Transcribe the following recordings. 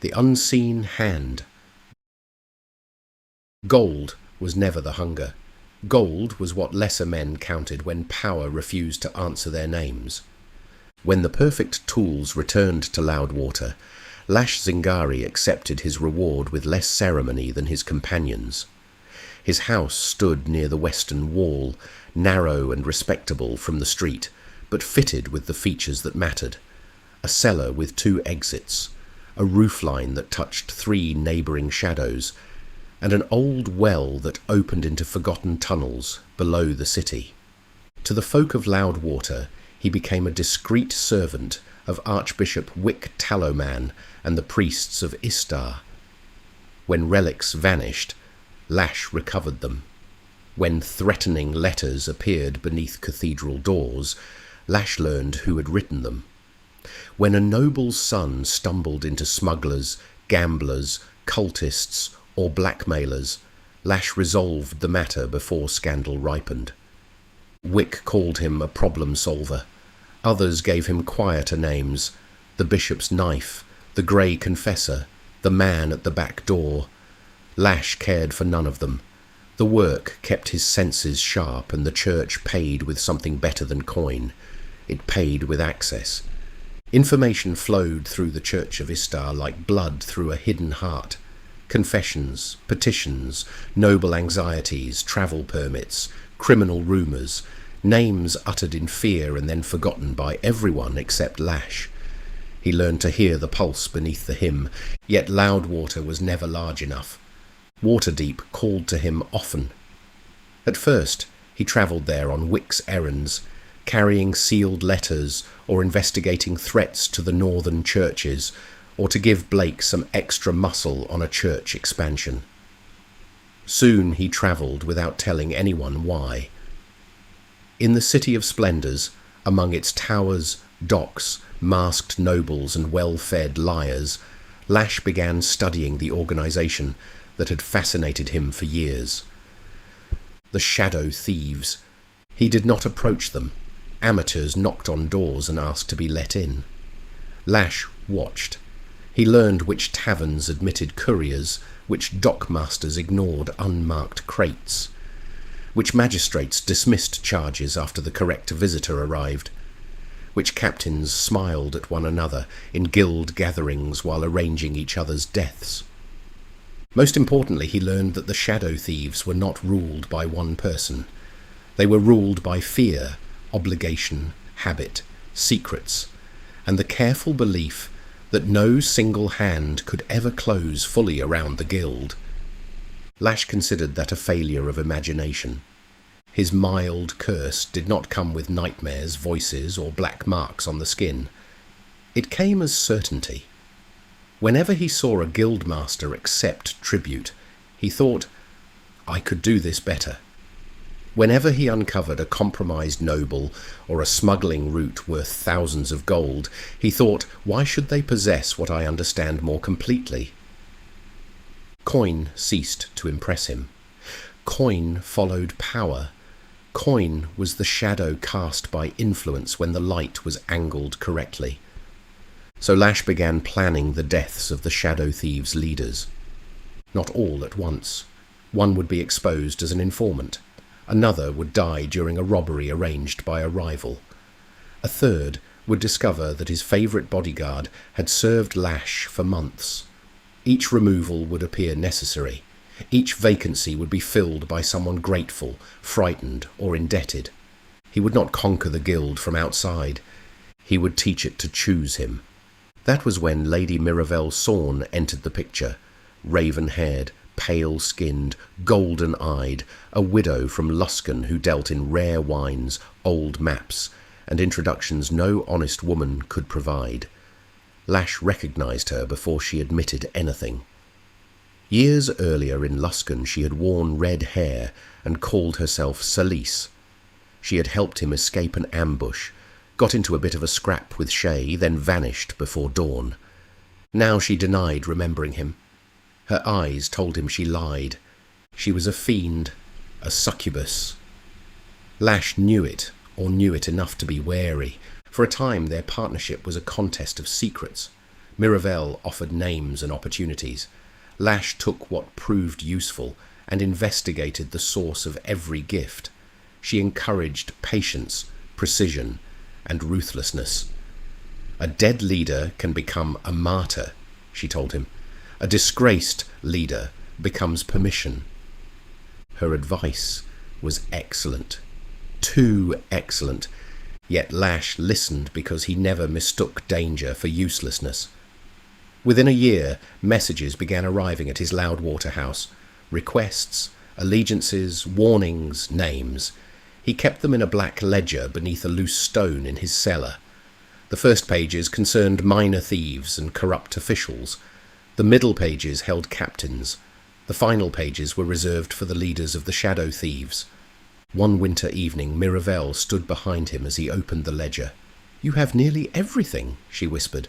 The unseen hand. Gold was never the hunger. Gold was what lesser men counted when power refused to answer their names. When the perfect tools returned to Loudwater, Lash Zingari accepted his reward with less ceremony than his companions. His house stood near the western wall, narrow and respectable from the street, but fitted with the features that mattered. A cellar with 2 exits, a roofline that touched 3 neighbouring shadows, and an old well that opened into forgotten tunnels below the city. To the folk of Loudwater, he became a discreet servant of Archbishop Wick Tallowman and the priests of Istar. When relics vanished, Lash recovered them. When threatening letters appeared beneath cathedral doors, Lash learned who had written them. When a noble's son stumbled into smugglers, gamblers, cultists, or blackmailers, Lash resolved the matter before scandal ripened. Wick called him a problem solver. Others gave him quieter names: the bishop's knife, the grey confessor, the man at the back door. Lash cared for none of them. The work kept his senses sharp, and the church paid with something better than coin. It paid with access. Information flowed through the Church of Istar like blood through a hidden heart. Confessions, petitions, noble anxieties, travel permits, criminal rumours, names uttered in fear and then forgotten by everyone except Lash. He learned to hear the pulse beneath the hymn, yet Loudwater was never large enough. Waterdeep called to him often. At first, he travelled there on Wick's errands, carrying sealed letters or investigating threats to the northern churches, or to give Blake some extra muscle on a church expansion. Soon he travelled without telling anyone why. In the City of Splendours, among its towers, docks, masked nobles and well-fed liars, Lash began studying the organisation that had fascinated him for years. The shadow thieves. He did not approach them. Amateurs knocked on doors and asked to be let in. Lash watched. He learned which taverns admitted couriers, which dockmasters ignored unmarked crates, which magistrates dismissed charges after the correct visitor arrived, which captains smiled at one another in guild gatherings while arranging each other's deaths. Most importantly, he learned that the shadow thieves were not ruled by one person. They were ruled by fear, obligation, habit, secrets, and the careful belief that no single hand could ever close fully around the guild. Lash considered that a failure of imagination. His mild curse did not come with nightmares, voices, or black marks on the skin. It came as certainty. Whenever he saw a guildmaster accept tribute, he thought, "I could do this better." Whenever he uncovered a compromised noble or a smuggling route worth thousands of gold, he thought, "Why should they possess what I understand more completely?" Coin ceased to impress him. Coin followed power. Coin was the shadow cast by influence when the light was angled correctly. So Lash began planning the deaths of the shadow thieves' leaders. Not all at once. One would be exposed as an informant. Another would die during a robbery arranged by a rival. A third would discover that his favourite bodyguard had served Lash for months. Each removal would appear necessary. Each vacancy would be filled by someone grateful, frightened, or indebted. He would not conquer the guild from outside. He would teach it to choose him. That was when Lady Mirabelle Sorn entered the picture, raven-haired, pale-skinned, golden-eyed, a widow from Luskan who dealt in rare wines, old maps, and introductions no honest woman could provide. Lash recognised her before she admitted anything. Years earlier in Luskan she had worn red hair and called herself Salise. She had helped him escape an ambush, got into a bit of a scrap with Shay, then vanished before dawn. Now she denied remembering him. Her eyes told him she lied. She was a fiend, a succubus. Lash knew it, or knew it enough to be wary. For a time their partnership was a contest of secrets. Mirabelle offered names and opportunities. Lash took what proved useful and investigated the source of every gift. She encouraged patience, precision, and ruthlessness. A dead leader can become a martyr, she told him. A disgraced leader becomes permission. Her advice was excellent. Too excellent. Yet Lash listened because he never mistook danger for uselessness. Within a year, messages began arriving at his Loudwater house. Requests, allegiances, warnings, names. He kept them in a black ledger beneath a loose stone in his cellar. The first pages concerned minor thieves and corrupt officials. The middle pages held captains. The final pages were reserved for the leaders of the shadow thieves. One winter evening, Mirabelle stood behind him as he opened the ledger. "You have nearly everything," she whispered.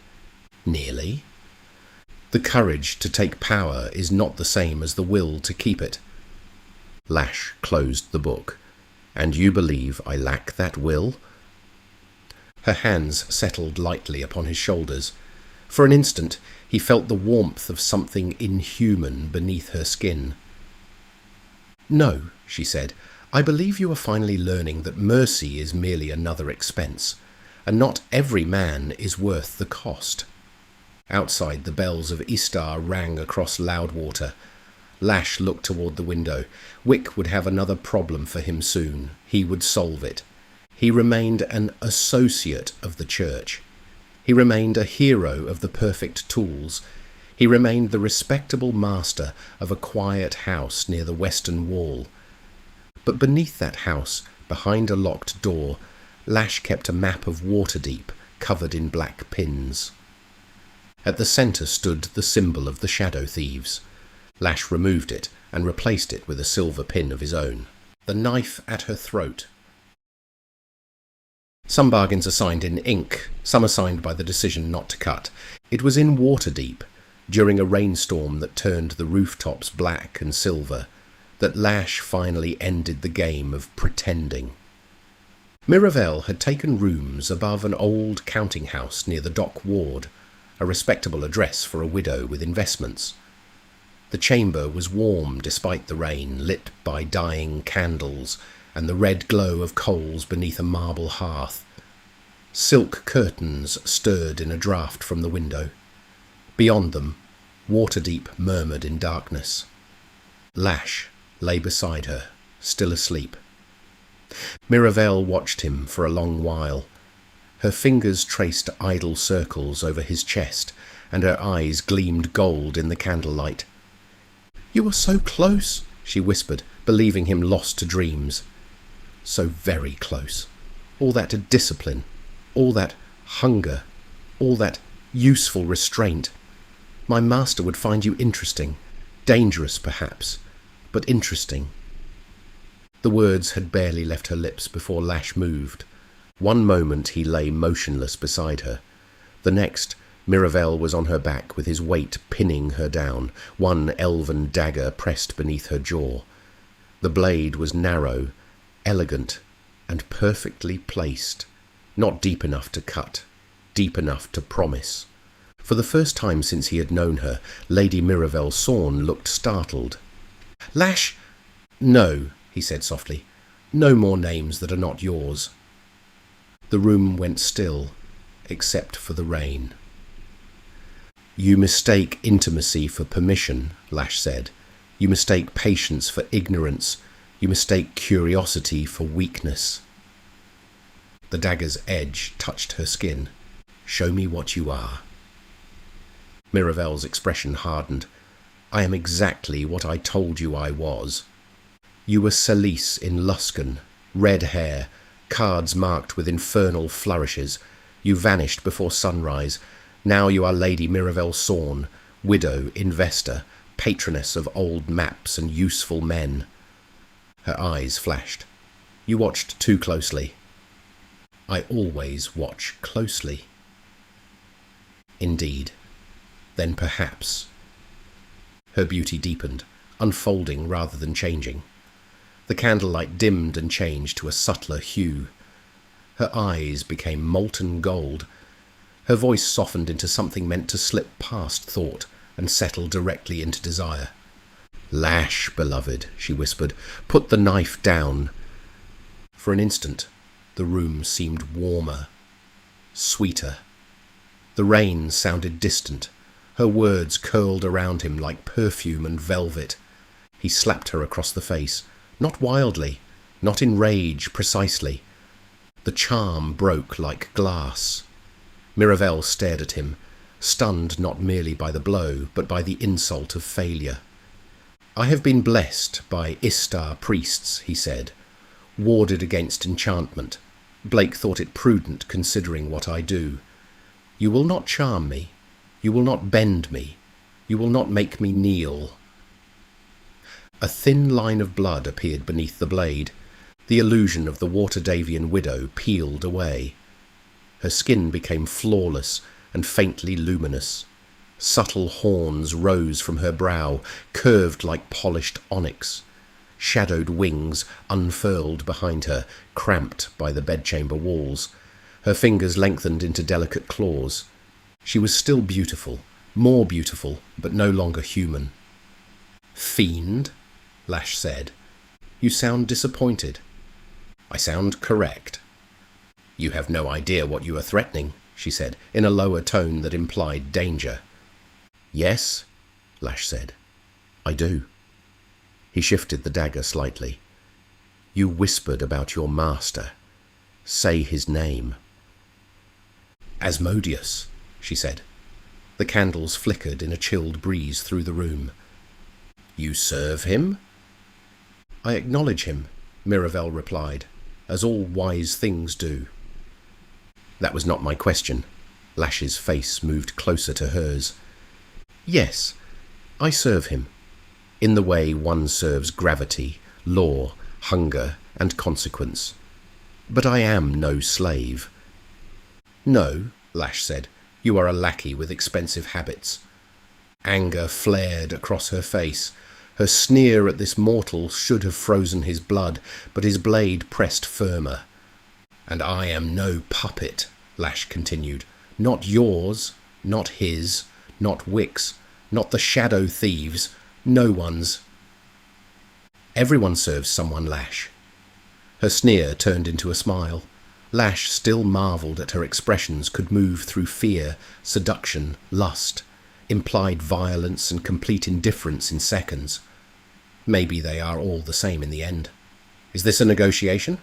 "Nearly?" "The courage to take power is not the same as the will to keep it." Lash closed the book. "And you believe I lack that will?" Her hands settled lightly upon his shoulders. For an instant, he felt the warmth of something inhuman beneath her skin. "No," she said, "I believe you are finally learning that mercy is merely another expense, and not every man is worth the cost." Outside, the bells of Istar rang across Loudwater. Lash looked toward the window. Wick would have another problem for him soon. He would solve it. He remained an associate of the church. He remained a hero of the perfect tools. He remained the respectable master of a quiet house near the western wall. But beneath that house, behind a locked door, Lash kept a map of Waterdeep covered in black pins. At the centre stood the symbol of the shadow thieves. Lash removed it and replaced it with a silver pin of his own. The knife at her throat. Some bargains are signed in ink, some are signed by the decision not to cut. It was in Waterdeep, during a rainstorm that turned the rooftops black and silver, that Lash finally ended the game of pretending. Mirabelle had taken rooms above an old counting house near the Dock Ward, a respectable address for a widow with investments. The chamber was warm despite the rain, lit by dying candles and the red glow of coals beneath a marble hearth. Silk curtains stirred in a draught from the window. Beyond them, Waterdeep murmured in darkness. Lash lay beside her, still asleep. Mirabelle watched him for a long while. Her fingers traced idle circles over his chest, and her eyes gleamed gold in the candlelight. "You are so close," she whispered, believing him lost to dreams. So very close. All that discipline, all that hunger, all that useful restraint. My master would find you interesting, dangerous perhaps, but interesting. The words had barely left her lips before Lash moved. One moment he lay motionless beside her. The next, Mirabelle was on her back with his weight pinning her down, one elven dagger pressed beneath her jaw. The blade was narrow, elegant, and perfectly placed, not deep enough to cut, deep enough to promise. For the first time since he had known her, Lady Mirabelle Sorn looked startled. "Lash!" "No," he said softly. "No more names that are not yours." The room went still, except for the rain. "You mistake intimacy for permission," Lash said. "You mistake patience for ignorance. You mistake curiosity for weakness." The dagger's edge touched her skin. "Show me what you are." Miravelle's expression hardened. "I am exactly what I told you I was. You were Celise in Luskan, red hair, cards marked with infernal flourishes. You vanished before sunrise. Now you are Lady Mirabelle Sorn, widow, investor, patroness of old maps and useful men." Her eyes flashed. "You watched too closely." "I always watch closely." "Indeed. Then perhaps." Her beauty deepened, unfolding rather than changing. The candlelight dimmed and changed to a subtler hue. Her eyes became molten gold. Her voice softened into something meant to slip past thought and settle directly into desire. "Lash, beloved," she whispered, "put the knife down." For an instant, the room seemed warmer, sweeter. The rain sounded distant. Her words curled around him like perfume and velvet. He slapped her across the face, not wildly, not in rage precisely. The charm broke like glass. Miravel stared at him, stunned not merely by the blow, but by the insult of failure. "I have been blessed by Istar priests," he said, "warded against enchantment. Blake thought it prudent considering what I do. You will not charm me. You will not bend me. You will not make me kneel." A thin line of blood appeared beneath the blade. The illusion of the Waterdavian widow peeled away. Her skin became flawless and faintly luminous. Subtle horns rose from her brow, curved like polished onyx. Shadowed wings unfurled behind her, cramped by the bedchamber walls. Her fingers lengthened into delicate claws. She was still beautiful, more beautiful, but no longer human. "Fiend," Lash said. "You sound disappointed." "I sound correct." "You have no idea what you are threatening," she said, in a lower tone that implied danger. "Yes," Lash said. "I do." He shifted the dagger slightly. "You whispered about your master. Say his name." "Asmodeus," she said. The candles flickered in a chilled breeze through the room. "You serve him?" "I acknowledge him," Miravel replied, "as all wise things do." "That was not my question." Lash's face moved closer to hers. "Yes, I serve him, in the way one serves gravity, law, hunger, and consequence. But I am no slave." "No," Lash said, "you are a lackey with expensive habits." Anger flared across her face. Her sneer at this mortal should have frozen his blood, but his blade pressed firmer. "And I am no puppet," Lash continued. "Not yours, not his, not Wick's, not the shadow thieves', no one's." "Everyone serves someone, Lash." Her sneer turned into a smile. Lash still marvelled at her expressions could move through fear, seduction, lust, implied violence and complete indifference in seconds. Maybe they are all the same in the end. "Is this a negotiation?"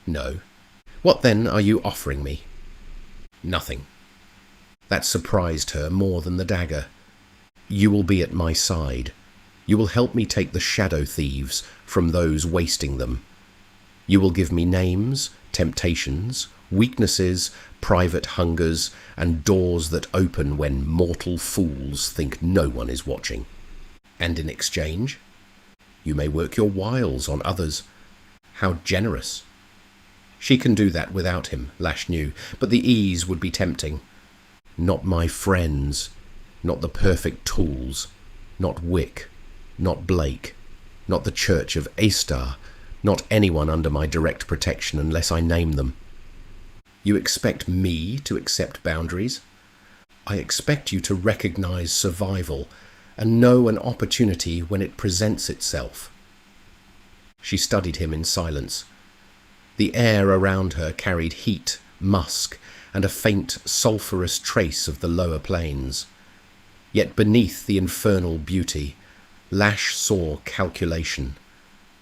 "No." "What then are you offering me?" "Nothing." That surprised her more than the dagger. "You will be at my side. You will help me take the shadow thieves from those wasting them. You will give me names, temptations, weaknesses, private hungers, and doors that open when mortal fools think no one is watching. And in exchange, you may work your wiles on others. How generous." She can do that without him, Lash knew, but the ease would be tempting. "Not my friends, not the perfect tools, not Wick, not Blake, not the Church of Astar, not anyone under my direct protection unless I name them." "You expect me to accept boundaries?" "I expect you to recognize survival and know an opportunity when it presents itself." She studied him in silence. The air around her carried heat, musk, and a faint sulphurous trace of the lower plains. Yet beneath the infernal beauty, Lash saw calculation.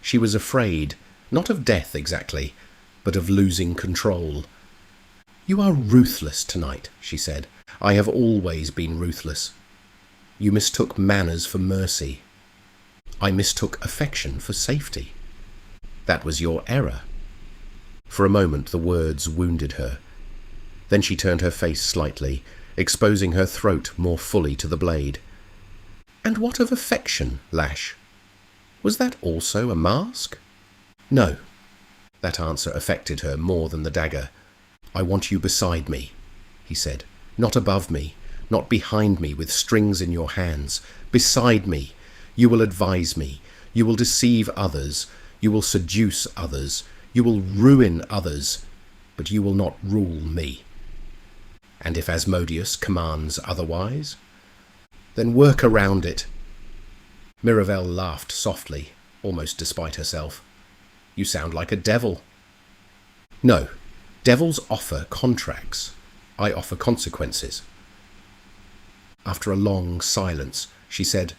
She was afraid, not of death exactly, but of losing control. "You are ruthless tonight," she said. "I have always been ruthless. You mistook manners for mercy. I mistook affection for safety. That was your error." For a moment the words wounded her. Then she turned her face slightly, exposing her throat more fully to the blade. "And what of affection, Lash? Was that also a mask?" "No." That answer affected her more than the dagger. "I want you beside me," he said. "Not above me, not behind me with strings in your hands. Beside me. You will advise me. You will deceive others. You will seduce others. You will ruin others. But you will not rule me." And if Asmodeus commands otherwise? Then work around it. Mirabelle laughed softly, almost despite herself. You sound like a devil. No, devils offer contracts. I offer consequences. After a long silence, she said,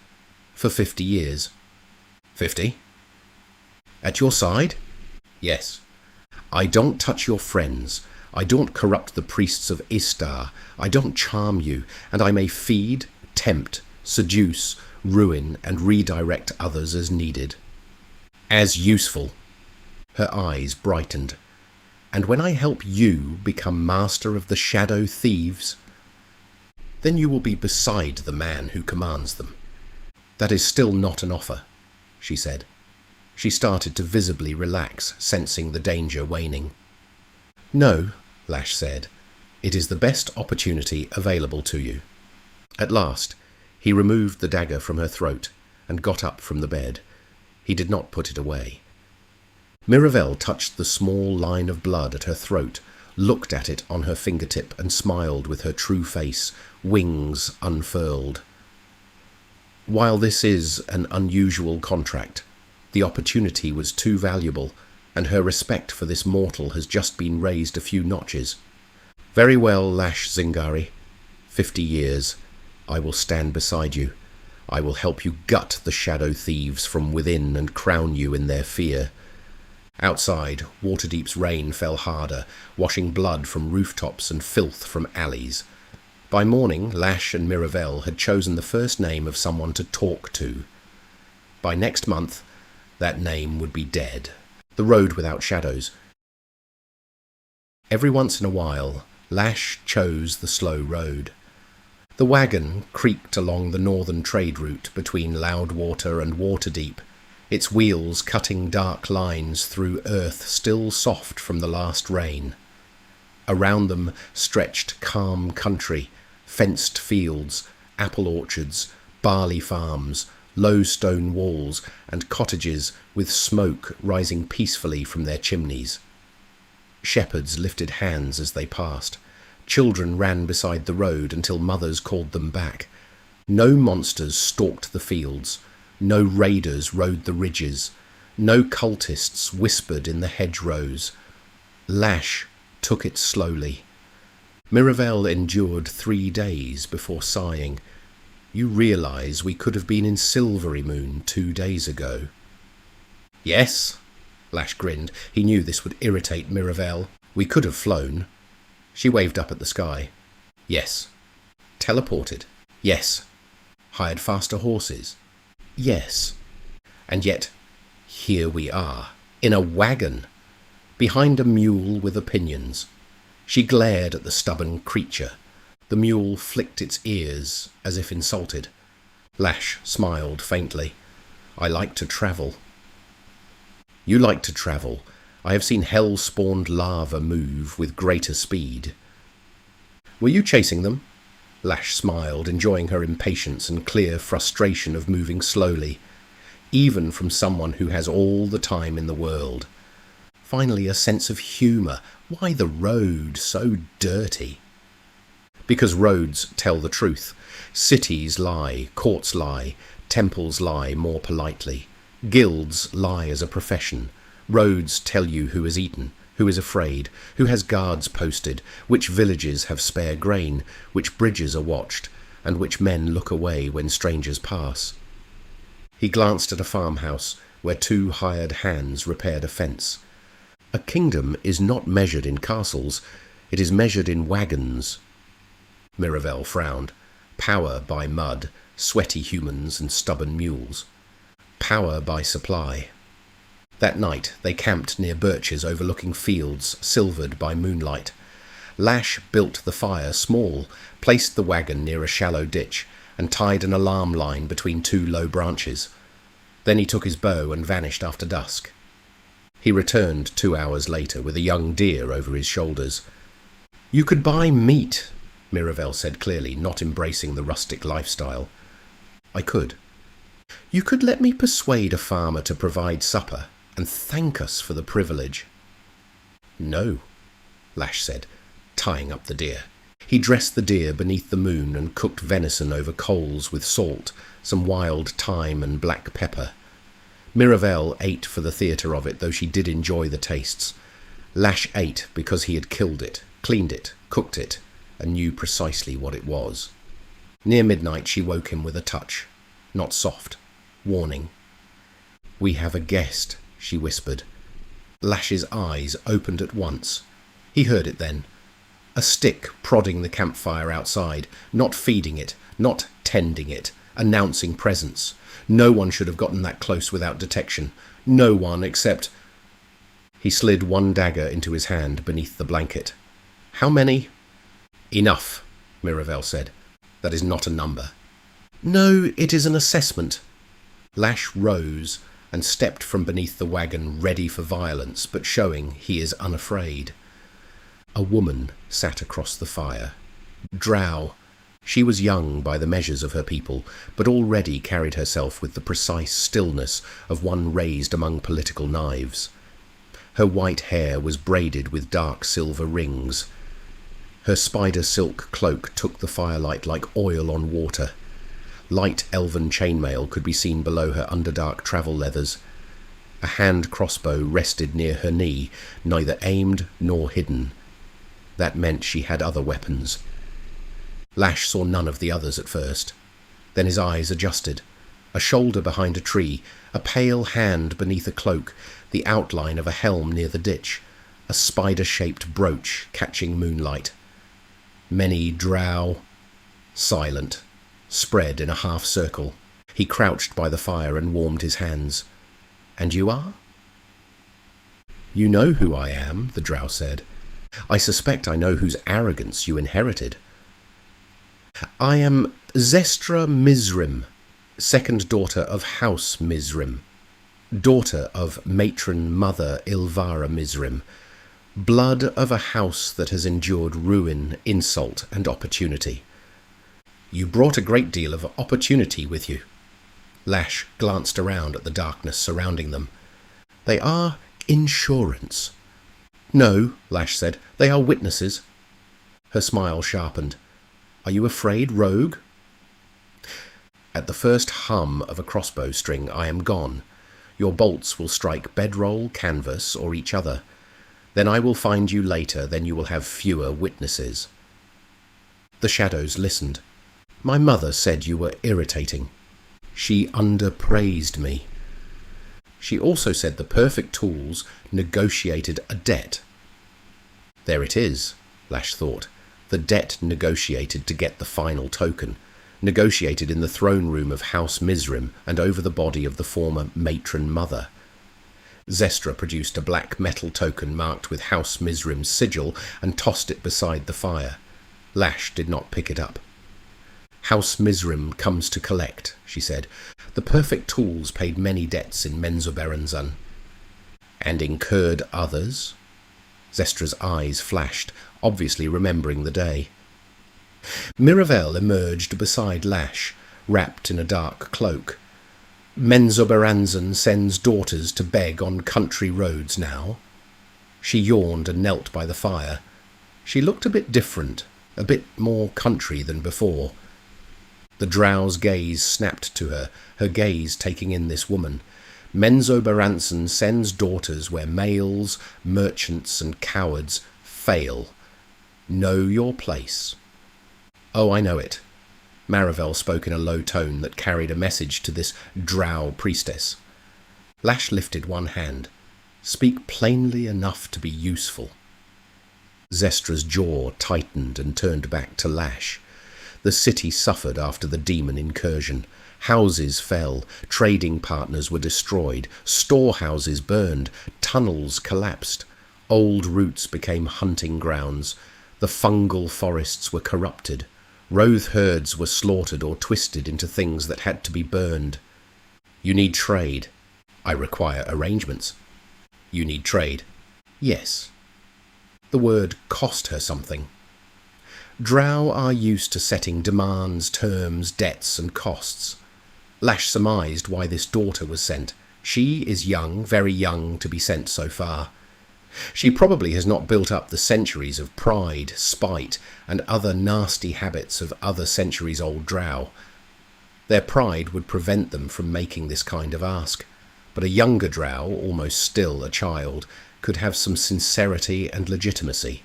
For 50 years. 50? At your side? Yes. I don't touch your friends. I don't corrupt the priests of Istar. I don't charm you, and I may feed, tempt, seduce, ruin, and redirect others as needed. As useful. Her eyes brightened. And when I help you become master of the shadow thieves, then you will be beside the man who commands them. That is still not an offer, she said. She started to visibly relax, sensing the danger waning. No, Lash said. It is the best opportunity available to you. At last, he removed the dagger from her throat and got up from the bed. He did not put it away. Mirabelle touched the small line of blood at her throat, looked at it on her fingertip and smiled with her true face, wings unfurled. While this is an unusual contract, the opportunity was too valuable, and her respect for this mortal has just been raised a few notches. Very well, Lash Zingari. 50 years. I will stand beside you. I will help you gut the shadow thieves from within and crown you in their fear. Outside, Waterdeep's rain fell harder, washing blood from rooftops and filth from alleys. By morning, Lash and Mirabelle had chosen the first name of someone to talk to. By next month, that name would be dead. The road without shadows. Every once in a while, Lash chose the slow road. The wagon creaked along the northern trade route between Loudwater and Waterdeep, its wheels cutting dark lines through earth still soft from the last rain. Around them stretched calm country, fenced fields, apple orchards, barley farms, low stone walls, and cottages with smoke rising peacefully from their chimneys. Shepherds lifted hands as they passed. Children ran beside the road until mothers called them back. No monsters stalked the fields. No raiders rode the ridges. No cultists whispered in the hedgerows. Lash took it slowly. Mirabelle endured 3 days before sighing. You realise we could have been in Silvery Moon 2 days ago. Yes, Lash grinned. He knew this would irritate Mirabelle. We could have flown. She waved up at the sky. Yes. Teleported. Yes. Hired faster horses. Yes. And yet, here we are, in a wagon, behind a mule with opinions. She glared at the stubborn creature. The mule flicked its ears, as if insulted. Lash smiled faintly. I like to travel. You like to travel. I have seen hell-spawned lava move with greater speed. Were you chasing them? Lash smiled, enjoying her impatience and clear frustration of moving slowly, even from someone who has all the time in the world. Finally, a sense of humour. Why the road so dirty? Because roads tell the truth. Cities lie, courts lie, temples lie more politely. Guilds lie as a profession. Roads tell you who is eaten, who is afraid, who has guards posted, which villages have spare grain, which bridges are watched, and which men look away when strangers pass. He glanced at a farmhouse where 2 hired hands repaired a fence. A kingdom is not measured in castles, it is measured in wagons. Mirabelle frowned. Power by mud, sweaty humans and stubborn mules. Power by supply. That night they camped near birches overlooking fields silvered by moonlight. Lash built the fire small, placed the wagon near a shallow ditch, and tied an alarm line between 2 low branches. Then he took his bow and vanished after dusk. He returned 2 hours later with a young deer over his shoulders. You could buy meat, Mirabelle said clearly, not embracing the rustic lifestyle. I could. You could let me persuade a farmer to provide supper and thank us for the privilege. No, Lash said, tying up the deer. He dressed the deer beneath the moon and cooked venison over coals with salt, some wild thyme and black pepper. Mirabelle ate for the theatre of it, though she did enjoy the tastes. Lash ate because he had killed it, cleaned it, cooked it, and knew precisely what it was. Near midnight she woke him with a touch, not soft, warning. "We have a guest," she whispered. Lash's eyes opened at once. He heard it then. A stick prodding the campfire outside, not feeding it, not tending it, announcing presence. No one should have gotten that close without detection. No one except... He slid one dagger into his hand beneath the blanket. "How many?" "Enough," Mirabelle said. "That is not a number." "No, it is an assessment." Lash rose and stepped from beneath the wagon, ready for violence, but showing he is unafraid. A woman sat across the fire. Drow. She was young by the measures of her people, but already carried herself with the precise stillness of one raised among political knives. Her white hair was braided with dark silver rings. Her spider silk cloak took the firelight like oil on water. Light elven chainmail could be seen below her underdark travel leathers. A hand crossbow rested near her knee, neither aimed nor hidden. That meant she had other weapons. Lash saw none of the others at first. Then his eyes adjusted. A shoulder behind a tree, a pale hand beneath a cloak, the outline of a helm near the ditch, a spider-shaped brooch catching moonlight. Many drow, silent, spread in a half-circle. He crouched by the fire and warmed his hands. "And you are?" "You know who I am," the drow said. "I suspect I know whose arrogance you inherited." "I am Zestra Mizrim, second daughter of House Mizrim, daughter of matron mother Ilvara Mizrim, blood of a house that has endured ruin, insult, and opportunity." "You brought a great deal of opportunity with you." Lash glanced around at the darkness surrounding them. "They are insurance." "No," Lash said, "they are witnesses." Her smile sharpened. "Are you afraid, rogue?" "At the first hum of a crossbow string, I am gone. Your bolts will strike bedroll, canvas, or each other. Then I will find you later, then you will have fewer witnesses." The shadows listened. "My mother said you were irritating. She underpraised me. She also said the perfect tools negotiated a debt." There it is, Lash thought. The debt negotiated to get the final token, negotiated in the throne room of House Mizrim and over the body of the former matron mother. Zestra produced a black metal token marked with House Mizrim's sigil and tossed it beside the fire. Lash did not pick it up. "House Mizrim comes to collect," she said. "The perfect tools paid many debts in Menzoberranzan." "And incurred others?" Zestra's eyes flashed, obviously remembering the day. Mirabelle emerged beside Lash, wrapped in a dark cloak. "Menzoberranzan sends daughters to beg on country roads now." She yawned and knelt by the fire. She looked a bit different, a bit more country than before. The drow's gaze snapped to her, her gaze taking in this woman. "Menzoberranzan sends daughters where males, merchants, and cowards fail. Know your place." "Oh, I know it." Marivelle spoke in a low tone that carried a message to this drow priestess. Lash lifted one hand. "Speak plainly enough to be useful." Zestra's jaw tightened and turned back to Lash. The city suffered after the demon incursion. Houses fell, trading partners were destroyed, storehouses burned, tunnels collapsed. Old routes became hunting grounds. The fungal forests were corrupted. Roth herds were slaughtered or twisted into things that had to be burned. "You need trade." "I require arrangements." "You need trade." "Yes." The word cost her something. Drow are used to setting demands, terms, debts, and costs. Lash surmised why this daughter was sent. She is young, very young, to be sent so far. She probably has not built up the centuries of pride, spite, and other nasty habits of other centuries-old drow. Their pride would prevent them from making this kind of ask, but a younger drow, almost still a child, could have some sincerity and legitimacy.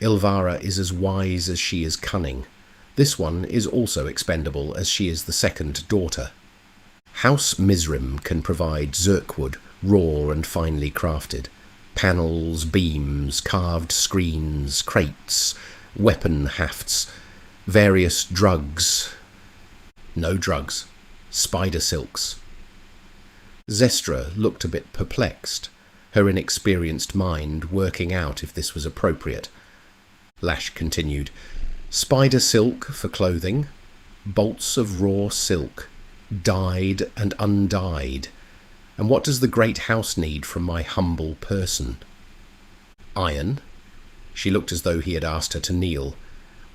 Ilvara is as wise as she is cunning. This one is also expendable, as she is the second daughter. House Mizrim can provide zirkwood, raw and finely crafted. Panels, beams, carved screens, crates, weapon hafts, various drugs. No drugs. Spider silks. Zestra looked a bit perplexed, her inexperienced mind working out if this was appropriate. Lash continued, spider silk for clothing, bolts of raw silk, dyed and undyed. And what does the great house need from my humble person? Iron. She looked as though he had asked her to kneel.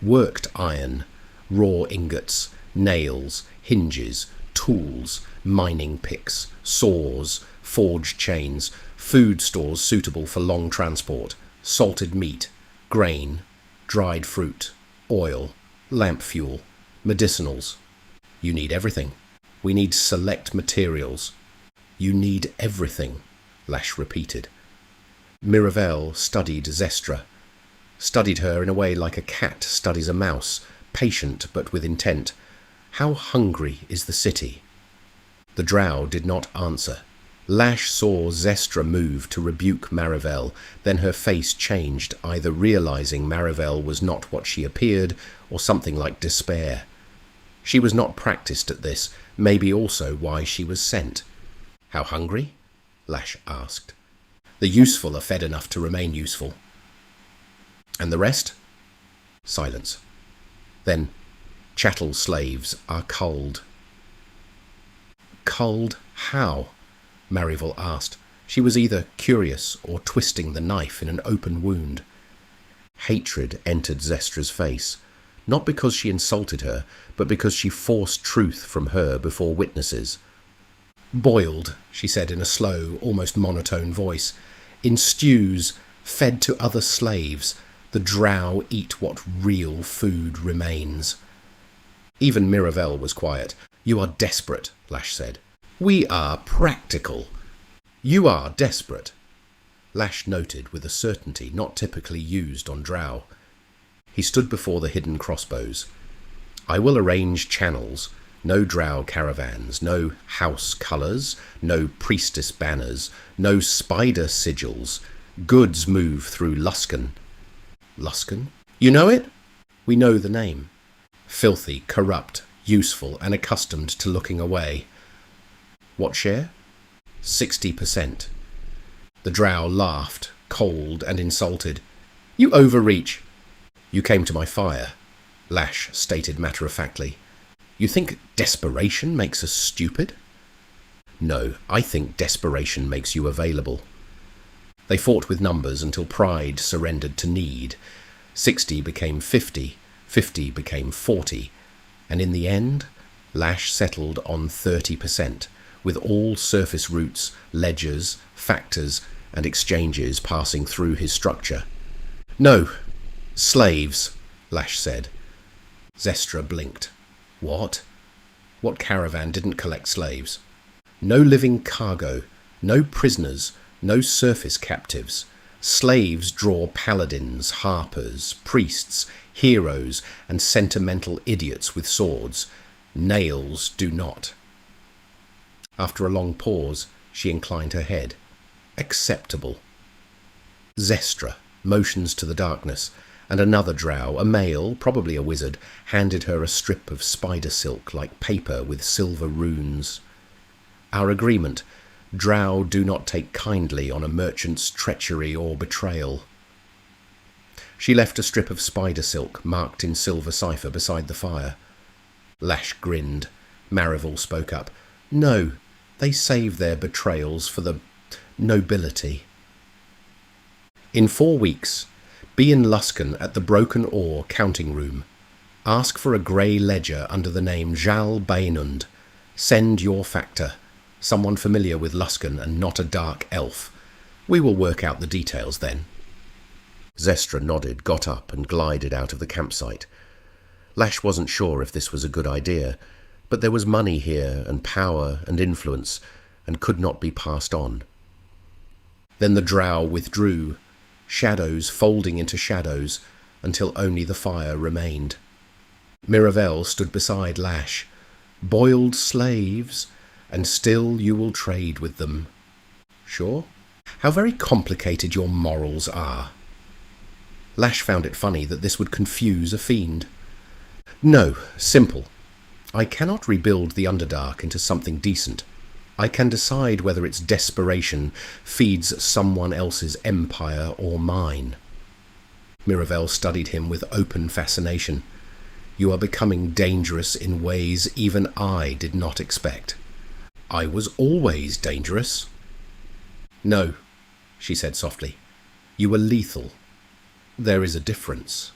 Worked iron, raw ingots, nails, hinges, tools, mining picks, saws, forged chains, food stores suitable for long transport, salted meat, grain, dried fruit, oil, lamp fuel, medicinals. You need everything. We need select materials. You need everything, Lash repeated. Miravel studied Zestra, studied her in a way like a cat studies a mouse, patient but with intent. How hungry is the city? The drow did not answer. Lash saw Zestra move to rebuke Maravel, then her face changed, either realizing Maravel was not what she appeared, or something like despair. She was not practiced at this, maybe also why she was sent. How hungry? Lash asked. The useful are fed enough to remain useful. And the rest? Silence. Then, chattel slaves are culled. Culled how? Marival asked. She was either curious or twisting the knife in an open wound. Hatred entered Zestra's face, not because she insulted her, but because she forced truth from her before witnesses. Boiled, she said in a slow, almost monotone voice, in stews, fed to other slaves, the drow eat what real food remains. Even Miravel was quiet. You are desperate, Lash said. We are practical. You are desperate. Lash noted with a certainty not typically used on drow. He stood before the hidden crossbows. I will arrange channels. No drow caravans, no house colours, no priestess banners, no spider sigils. Goods move through Luskan. Luskan? You know it? We know the name. Filthy, corrupt, useful, and accustomed to looking away. What share? 60%. The drow laughed, cold and insulted. You overreach. You came to my fire, Lash stated matter-of-factly. You think desperation makes us stupid? No, I think desperation makes you available. They fought with numbers until pride surrendered to need. 60 became 50, 50 became 40, and in the end, Lash settled on 30%, with all surface routes, ledgers, factors, and exchanges passing through his structure. No, slaves, Lash said. Zestra blinked. What? What caravan didn't collect slaves? No living cargo, no prisoners, no surface captives. Slaves draw paladins, harpers, priests, heroes, and sentimental idiots with swords. Nails do not. After a long pause, she inclined her head. Acceptable. Zestra motions to the darkness, and another drow, a male, probably a wizard, handed her a strip of spider silk like paper with silver runes. Our agreement. Drow do not take kindly on a merchant's treachery or betrayal. She left a strip of spider silk marked in silver cipher beside the fire. Lash grinned. Marival spoke up. No, they save their betrayals for the nobility. In 4 weeks, be in Luskan at the Broken Oar counting room. Ask for a grey ledger under the name Jal Bainund. Send your factor, someone familiar with Luskan and not a dark elf. We will work out the details then. Zestra nodded, got up and glided out of the campsite. Lash wasn't sure if this was a good idea, but there was money here and power and influence and could not be passed on. Then the drow withdrew, shadows folding into shadows until only the fire remained. Miravel stood beside Lash. Boiled slaves, and still you will trade with them. Sure? How very complicated your morals are. Lash found it funny that this would confuse a fiend. No, simple. I cannot rebuild the Underdark into something decent. I can decide whether its desperation feeds someone else's empire or mine. Miravel studied him with open fascination. You are becoming dangerous in ways even I did not expect. I was always dangerous. No, she said softly. You were lethal. There is a difference.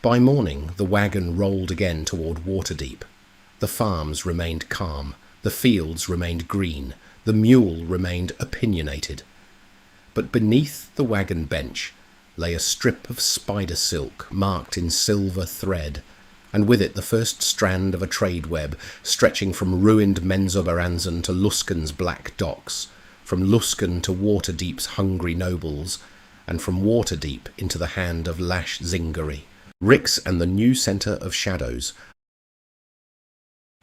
By morning, the wagon rolled again toward Waterdeep. The farms remained calm, the fields remained green, the mule remained opinionated. But beneath the wagon bench lay a strip of spider silk marked in silver thread, and with it the first strand of a trade web stretching from ruined Menzoberranzan to Luskan's black docks, from Luskan to Waterdeep's hungry nobles, and from Waterdeep into the hand of Lash Zingari, Rix and the new centre of shadows.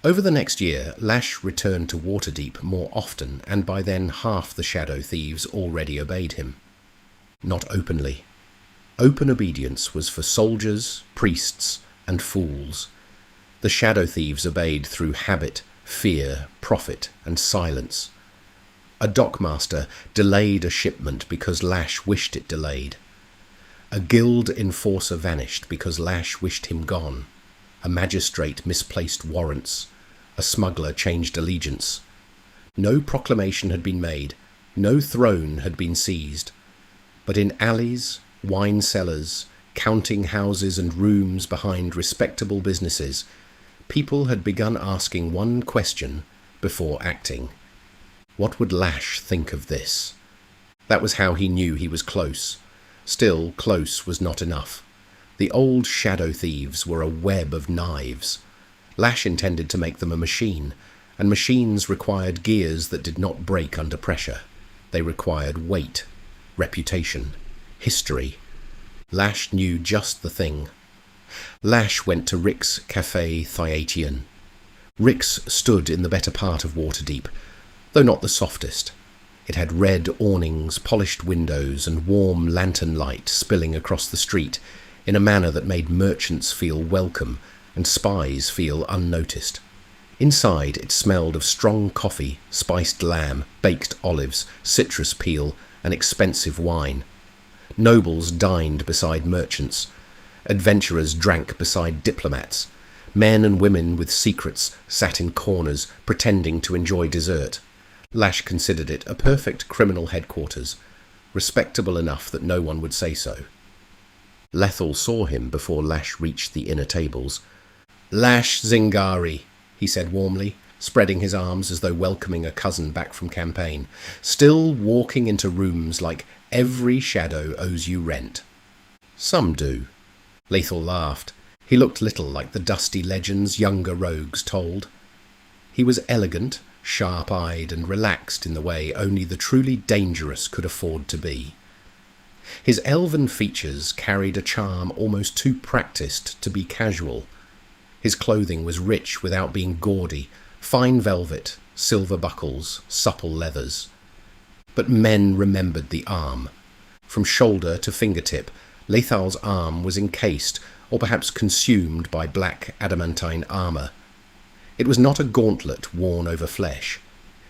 Over the next year, Lash returned to Waterdeep more often, and by then half the shadow thieves already obeyed him. Not openly. Open obedience was for soldiers, priests, and fools. The shadow thieves obeyed through habit, fear, profit, and silence. A dockmaster delayed a shipment because Lash wished it delayed. A guild enforcer vanished because Lash wished him gone. A magistrate misplaced warrants. A smuggler changed allegiance. No proclamation had been made. No throne had been seized. But in alleys, wine cellars, counting houses and rooms behind respectable businesses, people had begun asking one question before acting. What would Lash think of this? That was how he knew he was close. Still, close was not enough. The old shadow thieves were a web of knives. Lash intended to make them a machine, and machines required gears that did not break under pressure. They required weight, reputation, history. Lash knew just the thing. Lash went to Rick's Café Thyatian. Rick's stood in the better part of Waterdeep, though not the softest. It had red awnings, polished windows, and warm lantern light spilling across the street in a manner that made merchants feel welcome and spies feel unnoticed. Inside it smelled of strong coffee, spiced lamb, baked olives, citrus peel, and expensive wine. Nobles dined beside merchants. Adventurers drank beside diplomats. Men and women with secrets sat in corners, pretending to enjoy dessert. Lash considered it a perfect criminal headquarters, respectable enough that no one would say so. Lethal saw him before Lash reached the inner tables. "Lash Zingari," he said warmly, spreading his arms as though welcoming a cousin back from campaign, still walking into rooms like every shadow owes you rent. Some do. Lethal laughed. He looked little like the dusty legends younger rogues told. He was elegant, sharp-eyed and relaxed in the way only the truly dangerous could afford to be. His elven features carried a charm almost too practised to be casual. His clothing was rich without being gaudy, fine velvet, silver buckles, supple leathers. But men remembered the arm. From shoulder to fingertip, Lethal's arm was encased, or perhaps consumed by black adamantine armour. It was not a gauntlet worn over flesh.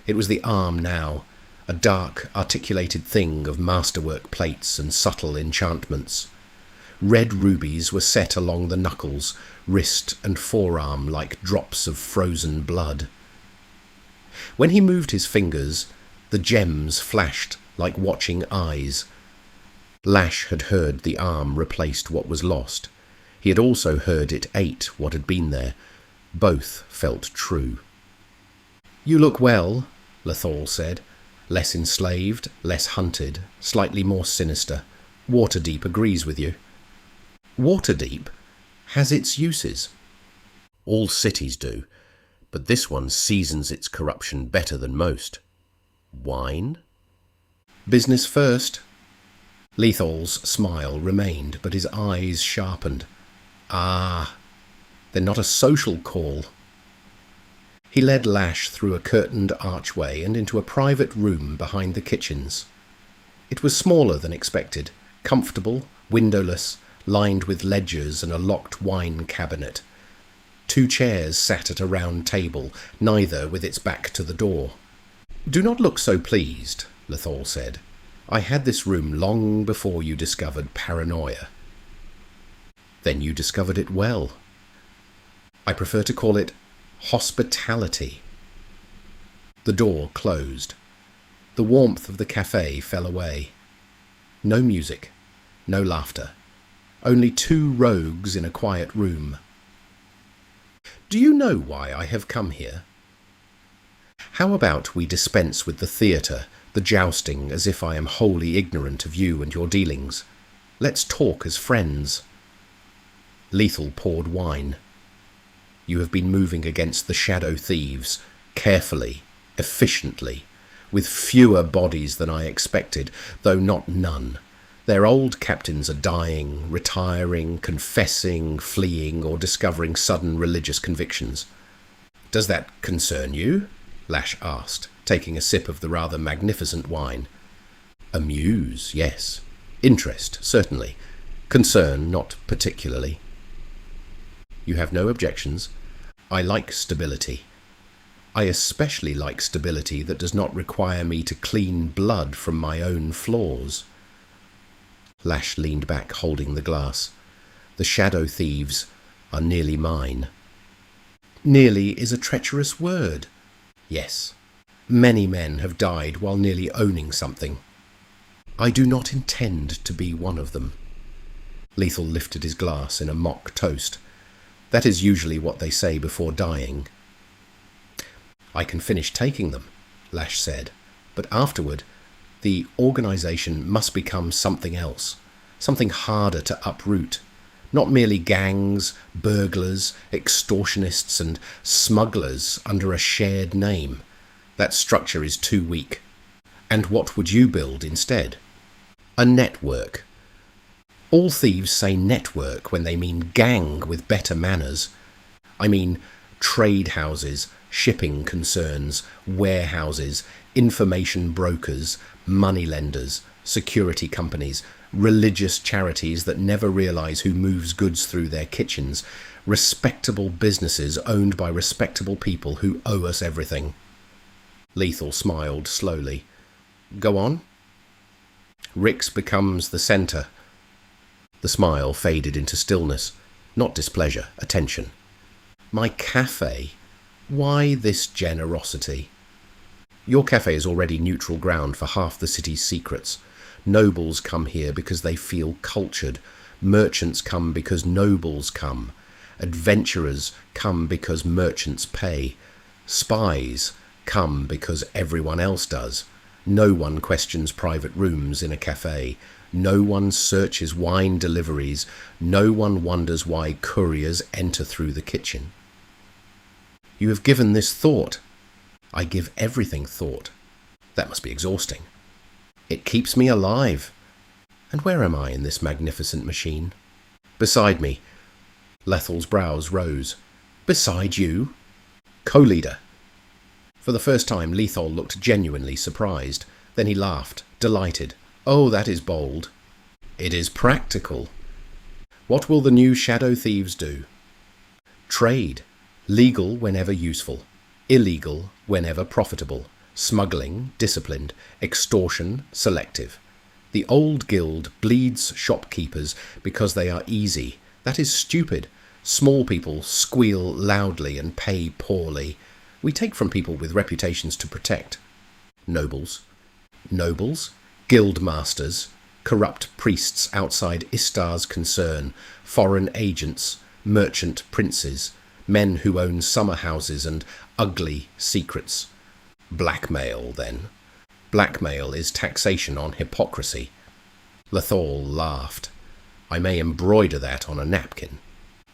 It was the arm now, a dark, articulated thing of masterwork plates and subtle enchantments. Red rubies were set along the knuckles, wrist and forearm like drops of frozen blood. When he moved his fingers, the gems flashed like watching eyes. Lash had heard the arm replaced what was lost. He had also heard it ate what had been there. Both felt true. "You look well," Lethal said. Less enslaved, less hunted, slightly more sinister. Waterdeep agrees with you. Waterdeep has its uses. All cities do, but this one seasons its corruption better than most. Wine? Business first. Lethal's smile remained, but his eyes sharpened. Ah, then not a social call. He led Lash through a curtained archway and into a private room behind the kitchens. It was smaller than expected, comfortable, windowless, lined with ledgers and a locked wine cabinet. 2 chairs sat at a round table, neither with its back to the door. "Do not look so pleased," Lethal said. "I had this room long before you discovered paranoia." "Then you discovered it well." "I prefer to call it hospitality." The door closed. The warmth of the cafe fell away. No music, no laughter. Only 2 rogues in a quiet room. "Do you know why I have come here? How about we dispense with the theatre, the jousting, as if I am wholly ignorant of you and your dealings? Let's talk as friends." Lethal poured wine. "You have been moving against the shadow thieves, carefully, efficiently, with fewer bodies than I expected, though not none. Their old captains are dying, retiring, confessing, fleeing, or discovering sudden religious convictions." "Does that concern you?" Lash asked, taking a sip of the rather magnificent wine. "Amuse, yes. Interest, certainly. Concern, not particularly." "You have no objections? I like stability. I especially like stability that does not require me to clean blood from my own flaws." Lash leaned back, holding the glass. "The shadow thieves are nearly mine." "Nearly is a treacherous word." "Yes. Many men have died while nearly owning something. I do not intend to be one of them." Lethal lifted his glass in a mock toast. "That is usually what they say before dying." "I can finish taking them," Lash said, "but afterward, the organisation must become something else, something harder to uproot. Not merely gangs, burglars, extortionists and smugglers under a shared name. That structure is too weak. And what would you build instead? A network. All thieves say network when they mean gang with better manners. I mean trade houses, shipping concerns, warehouses, information brokers, moneylenders, security companies, religious charities that never realise who moves goods through their kitchens, respectable businesses owned by respectable people who owe us everything." Lethal smiled slowly. "Go on." "Rick's becomes the centre." The smile faded into stillness, not displeasure, attention. "My cafe? Why this generosity? Your cafe is already neutral ground for half the city's secrets. Nobles come here because they feel cultured. Merchants come because nobles come. Adventurers come because merchants pay. Spies come because everyone else does. No one questions private rooms in a cafe. No one searches wine deliveries. No one wonders why couriers enter through the kitchen." "You have given this thought." "I give everything thought." "That must be exhausting." "It keeps me alive." "And where am I in this magnificent machine?" "Beside me." Lethal's brows rose. "Beside you?" "Co-leader." For the first time, Lethal looked genuinely surprised. Then he laughed, delighted. "Oh, that is bold." "It is practical." "What will the new shadow thieves do?" "Trade. Legal whenever useful. Illegal whenever profitable. Smuggling, disciplined. Extortion, selective. The old guild bleeds shopkeepers because they are easy. That is stupid. Small people squeal loudly and pay poorly. We take from people with reputations to protect. Nobles. Nobles? Guild masters. Corrupt priests outside Istar's concern. Foreign agents. Merchant princes. Men who own summer houses and ugly secrets. Blackmail, then. Blackmail is taxation on hypocrisy. Lethal laughed. I may embroider that on a napkin.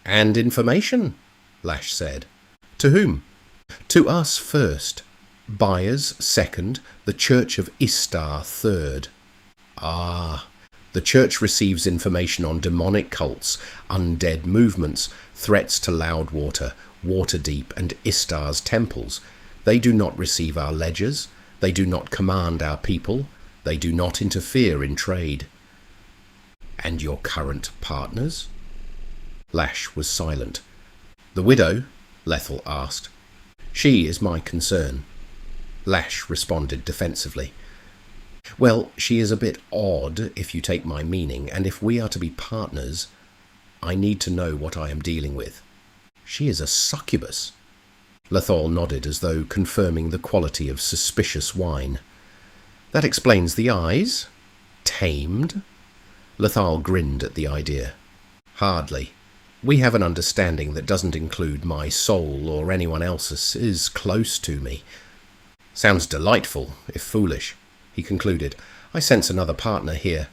And information, Lash said. To whom? To us first. Buyers second. The Church of Istar third. Ah, the Church receives information on demonic cults, undead movements, threats to Loudwater, Waterdeep and Istar's temples. They do not receive our ledgers. They do not command our people. They do not interfere in trade. And your current partners? Lash was silent. The widow? Lethal asked. She is my concern. Lash responded defensively. Well, she is a bit odd, if you take my meaning, and if we are to be partners, I need to know what I am dealing with. She is a succubus. Lethal nodded as though confirming the quality of suspicious wine. That explains the eyes. Tamed? Lethal grinned at the idea. Hardly. We have an understanding that doesn't include my soul or anyone else's close to me. Sounds delightful, if foolish, he concluded. I sense another partner here.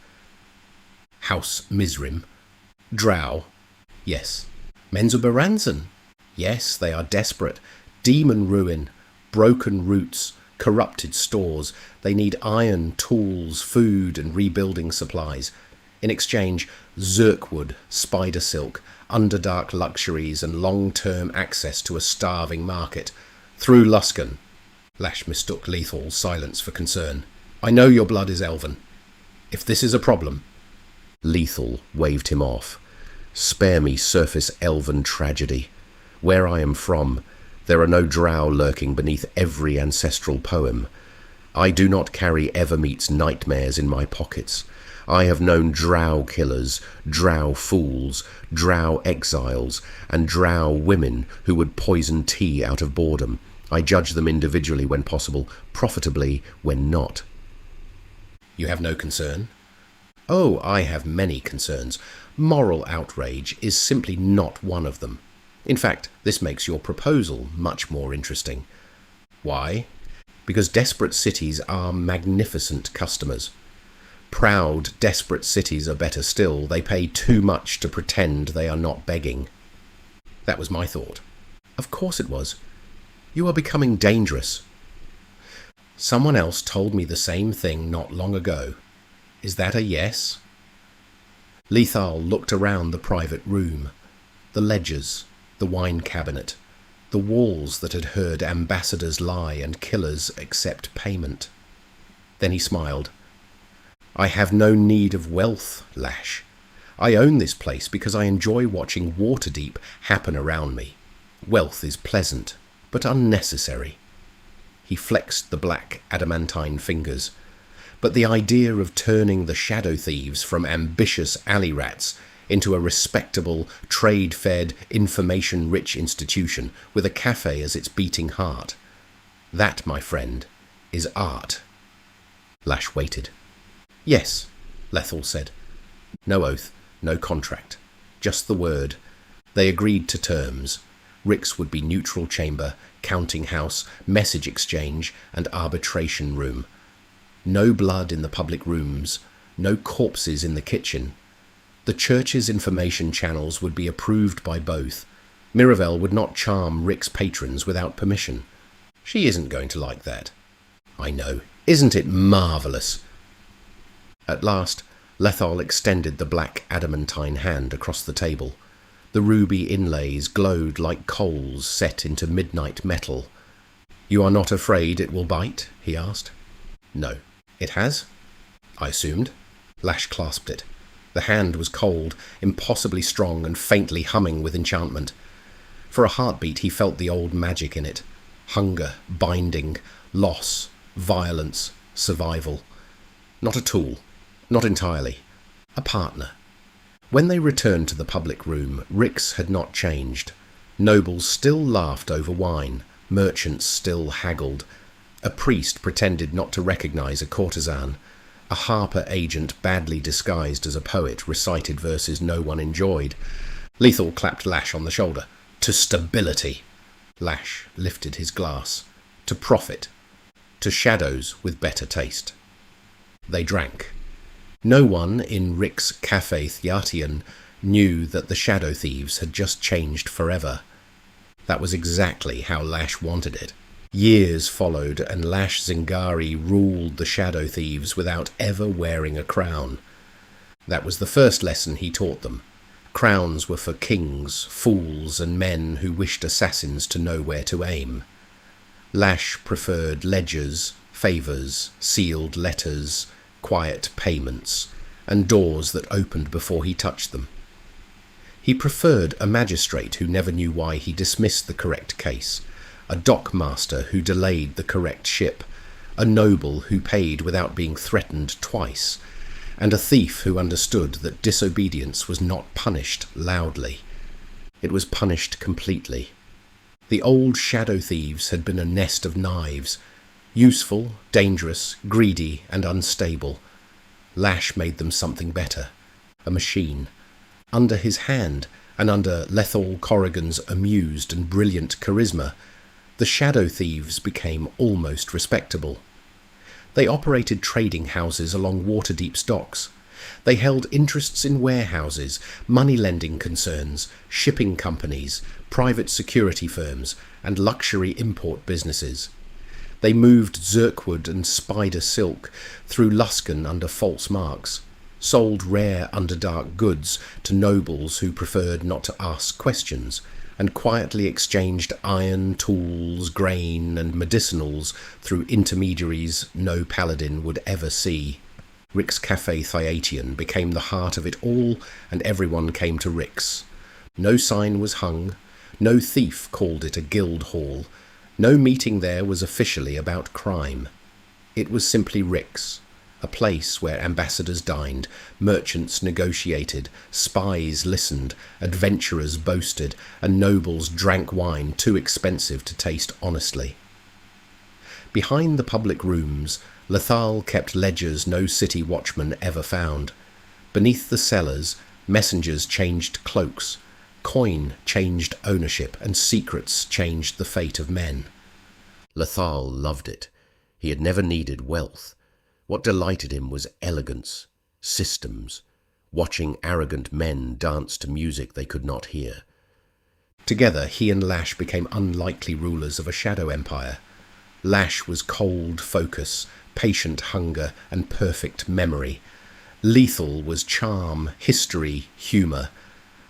House Mizrim. Drow. Yes. Menzoberranzan. Yes, they are desperate. Demon ruin. Broken roots. Corrupted stores. They need iron, tools, food and rebuilding supplies. In exchange, Zirkwood, spider silk, underdark luxuries and long-term access to a starving market. Through Luskan. Lash mistook Lethal's silence for concern. I know your blood is elven. If this is a problem... Lethal waved him off. Spare me surface elven tragedy. Where I am from, there are no drow lurking beneath every ancestral poem. I do not carry Evermeet's nightmares in my pockets. I have known drow killers, drow fools, drow exiles, and drow women who would poison tea out of boredom. I judge them individually when possible, profitably when not. You have no concern? Oh, I have many concerns. Moral outrage is simply not one of them. In fact, this makes your proposal much more interesting. Why? Because desperate cities are magnificent customers. Proud, desperate cities are better still. They pay too much to pretend they are not begging. That was my thought. Of course it was. You are becoming dangerous. Someone else told me the same thing not long ago. Is that a yes? Lethal looked around the private room. The ledgers, the wine cabinet, the walls that had heard ambassadors lie and killers accept payment. Then he smiled. I have no need of wealth, Lash. I own this place because I enjoy watching Waterdeep happen around me. Wealth is pleasant, but unnecessary. He flexed the black adamantine fingers. But the idea of turning the shadow thieves from ambitious alley rats into a respectable, trade-fed, information-rich institution with a cafe as its beating heart, that, my friend, is art. Lash waited. Yes, Lethal said. No oath, no contract. Just the word. They agreed to terms. Rick's would be neutral chamber, counting house, message exchange, and arbitration room. No blood in the public rooms, no corpses in the kitchen. The church's information channels would be approved by both. Miravel would not charm Rick's patrons without permission. She isn't going to like that. I know. Isn't it marvellous? At last, Lethal extended the black adamantine hand across the table. The ruby inlays glowed like coals set into midnight metal. You are not afraid it will bite? He asked. No. It has? I assumed. Lash clasped it. The hand was cold, impossibly strong and faintly humming with enchantment. For a heartbeat he felt the old magic in it. Hunger, binding, loss, violence, survival. Not a tool. Not entirely. A partner. When they returned to the public room, Rick's had not changed. Nobles still laughed over wine. Merchants still haggled. A priest pretended not to recognize a courtesan. A Harper agent badly disguised as a poet recited verses no one enjoyed. Lethal clapped Lash on the shoulder. To stability. Lash lifted his glass. To profit. to shadows with better taste. They drank. No one in Rick's Café Theatian knew that the shadow thieves had just changed forever. That was exactly how Lash wanted it. Years followed, and Lash Zingari ruled the shadow thieves without ever wearing a crown. That was the first lesson he taught them. Crowns were for kings, fools, and men who wished assassins to know where to aim. Lash preferred ledgers, favours, sealed letters, quiet payments, and doors that opened before he touched them. He preferred a magistrate who never knew why he dismissed the correct case, a dockmaster who delayed the correct ship, a noble who paid without being threatened twice, and a thief who understood that disobedience was not punished loudly. It was punished completely. The old shadow thieves had been a nest of knives, useful, dangerous, greedy, and unstable. Lash made them something better, a machine. Under his hand, and under Lethal Corrigan's amused and brilliant charisma, the shadow thieves became almost respectable. They operated trading houses along Waterdeep's docks. They held interests in warehouses, money-lending concerns, shipping companies, private security firms, and luxury import businesses. They moved Zirkwood and spider silk through Luskan under false marks, sold rare underdark goods to nobles who preferred not to ask questions, and quietly exchanged iron, tools, grain, and medicinals through intermediaries no paladin would ever see. Rick's Café Theatian became the heart of it all, and everyone came to Rick's. No sign was hung, no thief called it a guild hall, no meeting there was officially about crime. It was simply Rick's, a place where ambassadors dined, merchants negotiated, spies listened, adventurers boasted, and nobles drank wine too expensive to taste honestly. Behind the public rooms, Lethal kept ledgers no city watchman ever found. Beneath the cellars, messengers changed cloaks, coin changed ownership, and secrets changed the fate of men. Lethal loved it. He had never needed wealth. What delighted him was elegance, systems, watching arrogant men dance to music they could not hear. Together, he and Lash became unlikely rulers of a shadow empire. Lash was cold focus, patient hunger, and perfect memory. Lethal was charm, history, humour,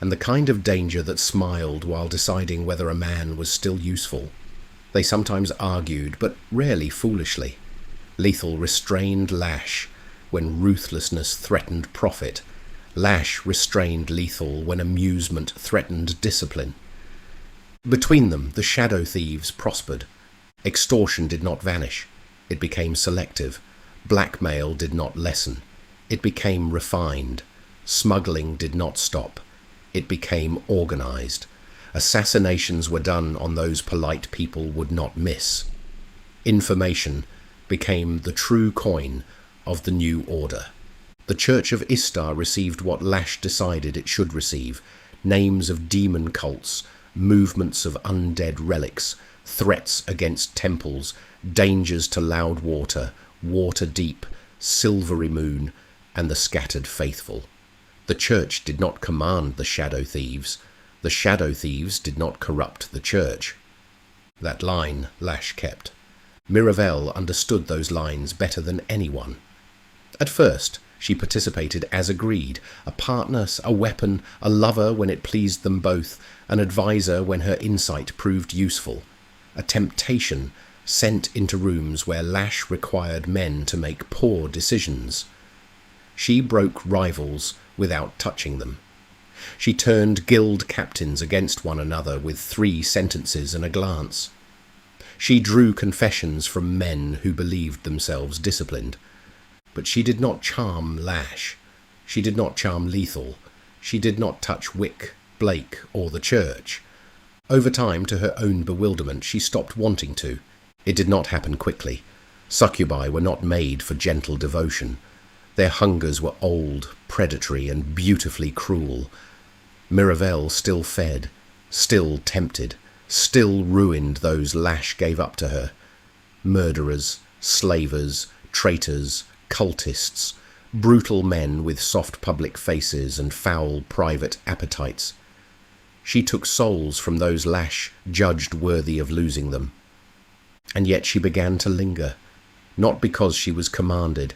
and the kind of danger that smiled while deciding whether a man was still useful. They sometimes argued, but rarely foolishly. Lethal restrained Lash when ruthlessness threatened profit. Lash restrained Lethal when amusement threatened discipline. Between them, the shadow thieves prospered. Extortion did not vanish. It became selective. Blackmail did not lessen. It became refined. Smuggling did not stop. It became organized. Assassinations were done on those polite people would not miss. Information became the true coin of the new order. The Church of Istar received what Lash decided it should receive: names of demon cults, movements of undead relics, threats against temples, dangers to Loudwater, Waterdeep, Silvery Moon, and the scattered faithful. The Church did not command the shadow thieves. The shadow thieves did not corrupt the Church. That line Lash kept. Mirabelle understood those lines better than anyone. At first, she participated as agreed, a partner, a weapon, a lover when it pleased them both, an advisor when her insight proved useful, a temptation sent into rooms where Lash required men to make poor decisions. She broke rivals without touching them. She turned guild captains against one another with 3 sentences and a glance. She drew confessions from men who believed themselves disciplined. But she did not charm Lash. She did not charm Lethal. She did not touch Wick, Blake, or the Church. Over time, to her own bewilderment, she stopped wanting to. It did not happen quickly. Succubi were not made for gentle devotion. Their hungers were old, predatory, and beautifully cruel. Mirabelle still fed, still tempted, still ruined those Lash gave up to her. Murderers, slavers, traitors, cultists, brutal men with soft public faces and foul private appetites. She took souls from those Lash judged worthy of losing them. And yet she began to linger, not because she was commanded,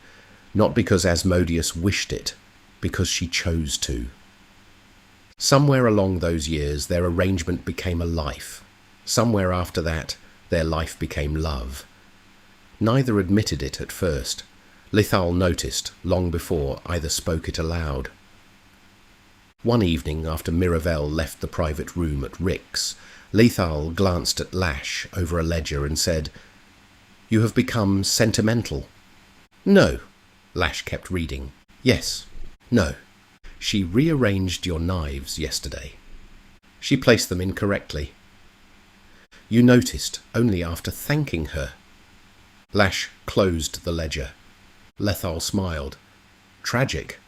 not because Asmodeus wished it, because she chose to. Somewhere along those years their arrangement became a life. Somewhere after that their life became love. Neither admitted it at first. Lithal noticed, long before either spoke it aloud. One evening, after Mirabelle left the private room at Rick's, Lithal glanced at Lash over a ledger and said, "You have become sentimental." "No." Lash kept reading. "Yes. No. She rearranged your knives yesterday. She placed them incorrectly. You noticed only after thanking her." Lash closed the ledger. Lethal smiled. "Tragic."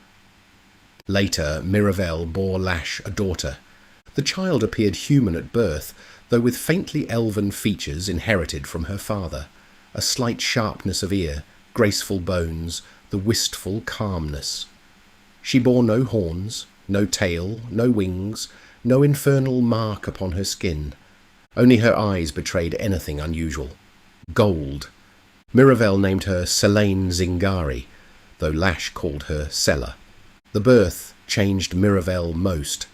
Later, Mirabelle bore Lash a daughter. The child appeared human at birth, though with faintly elven features inherited from her father, a slight sharpness of ear, graceful bones, the wistful calmness. She bore no horns, no tail, no wings, no infernal mark upon her skin. Only her eyes betrayed anything unusual. Gold. Mirabelle named her Lash Zingari, though Lash called her Sella. The birth changed Mirabelle most.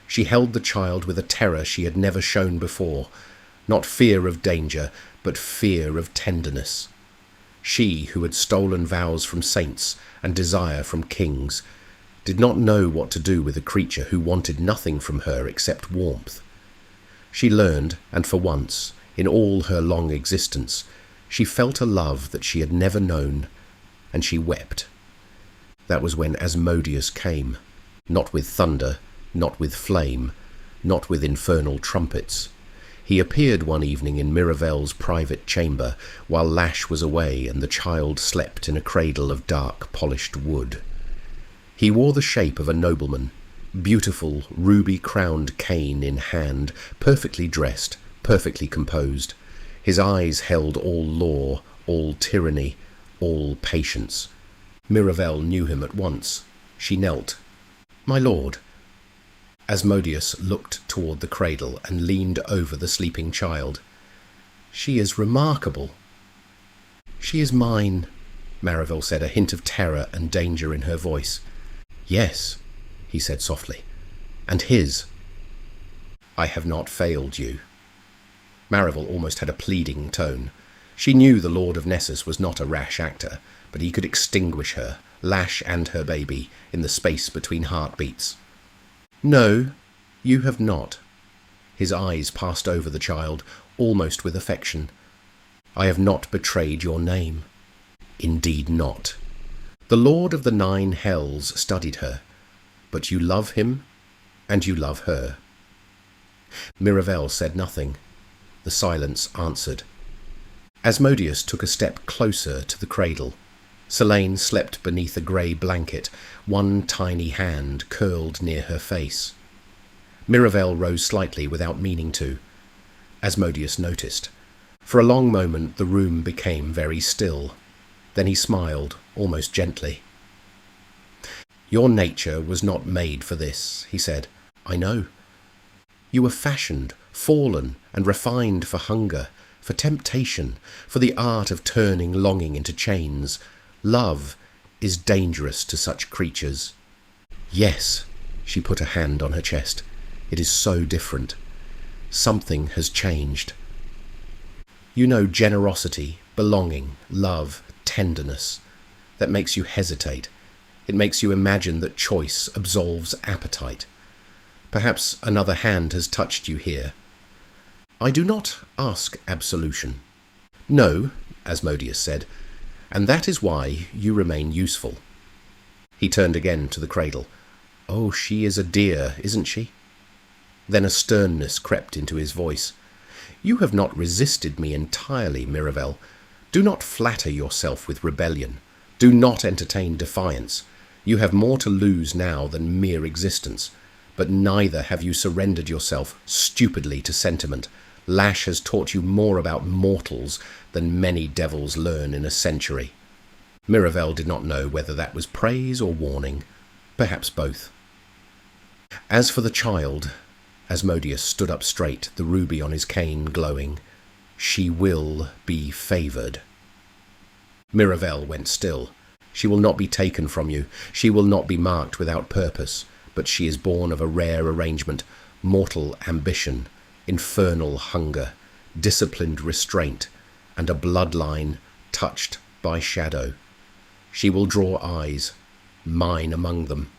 She held the child with a terror she had never shown before, not fear of danger, but fear of tenderness. She, who had stolen vows from saints and desire from kings, did not know what to do with a creature who wanted nothing from her except warmth. She learned, and for once, in all her long existence, she felt a love that she had never known, and she wept. That was when Asmodeus came, not with thunder, not with flame, not with infernal trumpets. He appeared one evening in Miravelle's private chamber, while Lash was away and the child slept in a cradle of dark polished wood. He wore the shape of a nobleman, beautiful ruby-crowned cane in hand, perfectly dressed, perfectly composed. His eyes held all law, all tyranny, all patience. Mirabelle knew him at once. She knelt. "My lord." Asmodeus looked toward the cradle and leaned over the sleeping child. "She is remarkable." "She is mine," Mirabelle said, a hint of terror and danger in her voice. "Yes," he said softly, "and his." "I have not failed you." Mirabelle almost had a pleading tone. She knew the Lord of Nessus was not a rash actor, but he could extinguish her, Lash and her baby, in the space between heartbeats. "No, you have not." His eyes passed over the child, almost with affection. "I have not betrayed your name." "Indeed not." The Lord of the 9 Hells studied her. "But you love him, and you love her." Mirabelle said nothing. The silence answered. Asmodeus took a step closer to the cradle. Selene slept beneath a grey blanket, one tiny hand curled near her face. Mirabelle rose slightly without meaning to. Asmodeus noticed. For a long moment the room became very still. Then he smiled, almost gently. "Your nature was not made for this," he said. "I know. You were fashioned, fallen, and refined for hunger, for temptation, for the art of turning longing into chains. Love is dangerous to such creatures." "Yes," she put a hand on her chest. "It is so different. Something has changed. You know generosity, belonging, love, tenderness. That makes you hesitate. It makes you imagine that choice absolves appetite. Perhaps another hand has touched you here. I do not ask absolution." "No," Asmodeus said, "and that is why you remain useful." He turned again to the cradle. "Oh, she is a dear, isn't she?" Then a sternness crept into his voice. "You have not resisted me entirely, Mirabelle. Do not flatter yourself with rebellion. Do not entertain defiance. You have more to lose now than mere existence. But neither have you surrendered yourself stupidly to sentiment. Lash has taught you more about mortals than many devils learn in a century. Miravel did not know whether that was praise or warning, perhaps both. As for the child, Asmodeus stood up straight, the ruby on his cane glowing. She will be favoured. Miravel went still. She will not be taken from you. She will not be marked without purpose, but she is born of a rare arrangement, mortal ambition, infernal hunger, disciplined restraint, and a bloodline touched by shadow. She will draw eyes, mine among them.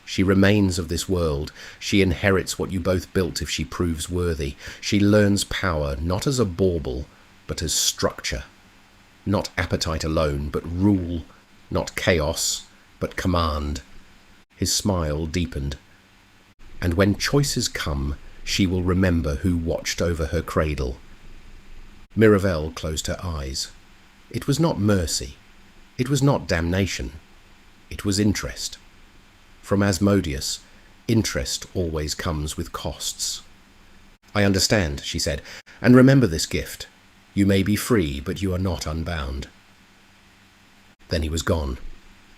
She remains of this world. She inherits what you both built if she proves worthy. She learns power not as a bauble, but as structure. Not appetite alone, but rule. Not chaos, but command. His smile deepened. And when choices come, she will remember who watched over her cradle. Miravel closed her eyes. It was not mercy. It was not damnation. It was interest. From Asmodeus, interest always comes with costs. I understand, she said, and remember this gift. You may be free, but you are not unbound. Then he was gone.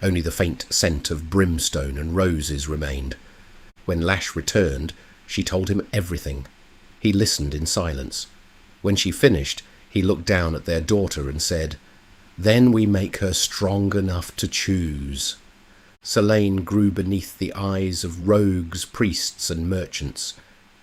Only the faint scent of brimstone and roses remained. When Lash returned, she told him everything. He listened in silence. When she finished, he looked down at their daughter and said, "Then we make her strong enough to choose." Selene grew beneath the eyes of rogues, priests, and merchants.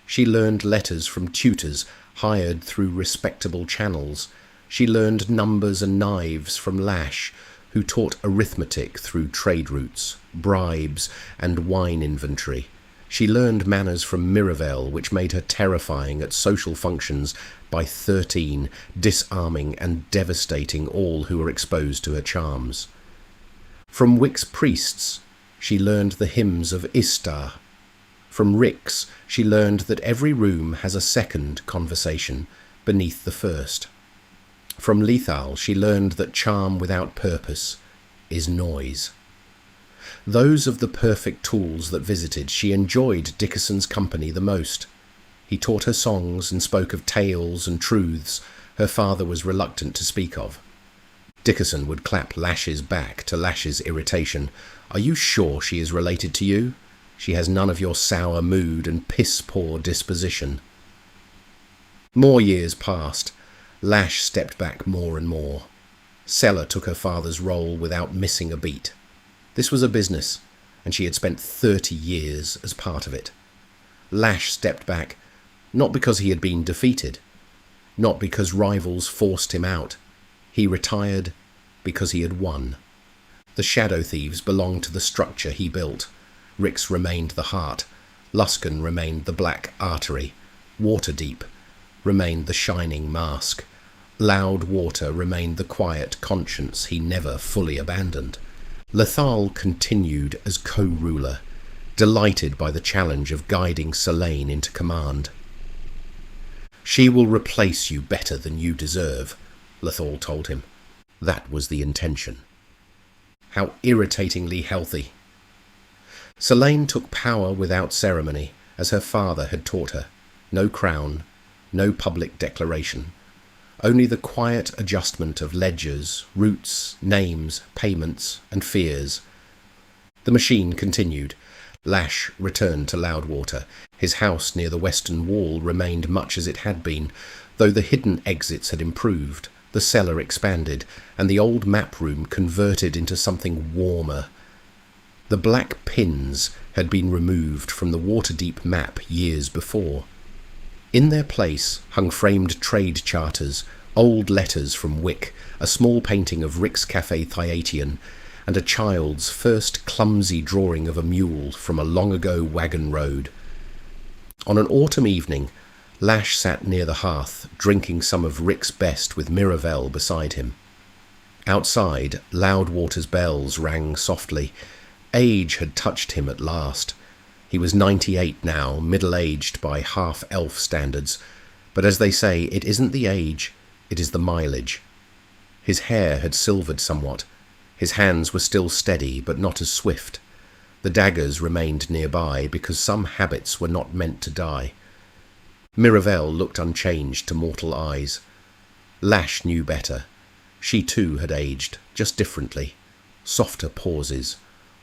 She learned letters from tutors hired through respectable channels. She learned numbers and knives from Lash, who taught arithmetic through trade routes, bribes, and wine inventory. She learned manners from Miravel, which made her terrifying at social functions by 13, disarming and devastating all who were exposed to her charms. From Wick's priests, she learned the hymns of Istar. From Rick's, she learned that every room has a second conversation beneath the first. From Lethal, she learned that charm without purpose is noise. Those of the perfect tools that visited, she enjoyed Dickerson's company the most. He taught her songs and spoke of tales and truths her father was reluctant to speak of. Dickerson would clap Lash's back to Lash's irritation. "Are you sure she is related to you? She has none of your sour mood and piss-poor disposition." More years passed. Lash stepped back more and more. Sella took her father's role without missing a beat. This was a business, and she had spent 30 years as part of it. Lash stepped back, not because he had been defeated, not because rivals forced him out. He retired because he had won. The Shadow Thieves belonged to the structure he built. Rick's remained the heart. Luskan remained the black artery. Waterdeep remained the shining mask. Loud Water remained the quiet conscience he never fully abandoned. Lethal continued as co-ruler, delighted by the challenge of guiding Selene into command. "She will replace you better than you deserve," Lethal told him. That was the intention. How irritatingly healthy. Selene took power without ceremony, as her father had taught her. No crown, no public declaration. Only the quiet adjustment of ledgers, routes, names, payments, and fears. The machine continued. Lash returned to Loudwater. His house near the western wall remained much as it had been, though the hidden exits had improved, the cellar expanded, and the old map room converted into something warmer. The black pins had been removed from the Waterdeep map years before. In their place hung framed trade charters, old letters from Wick, a small painting of Rick's Café Thyatian, and a child's first clumsy drawing of a mule from a long-ago wagon road. On an autumn evening, Lash sat near the hearth, drinking some of Rick's best with Miravel beside him. Outside, Loudwater's bells rang softly. Age had touched him at last. He was 98 now, middle-aged by half-elf standards, but as they say, it isn't the age, it is the mileage. His hair had silvered somewhat. His hands were still steady, but not as swift. The daggers remained nearby, because some habits were not meant to die. Miravel looked unchanged to mortal eyes. Lash knew better. She too had aged, just differently. Softer pauses,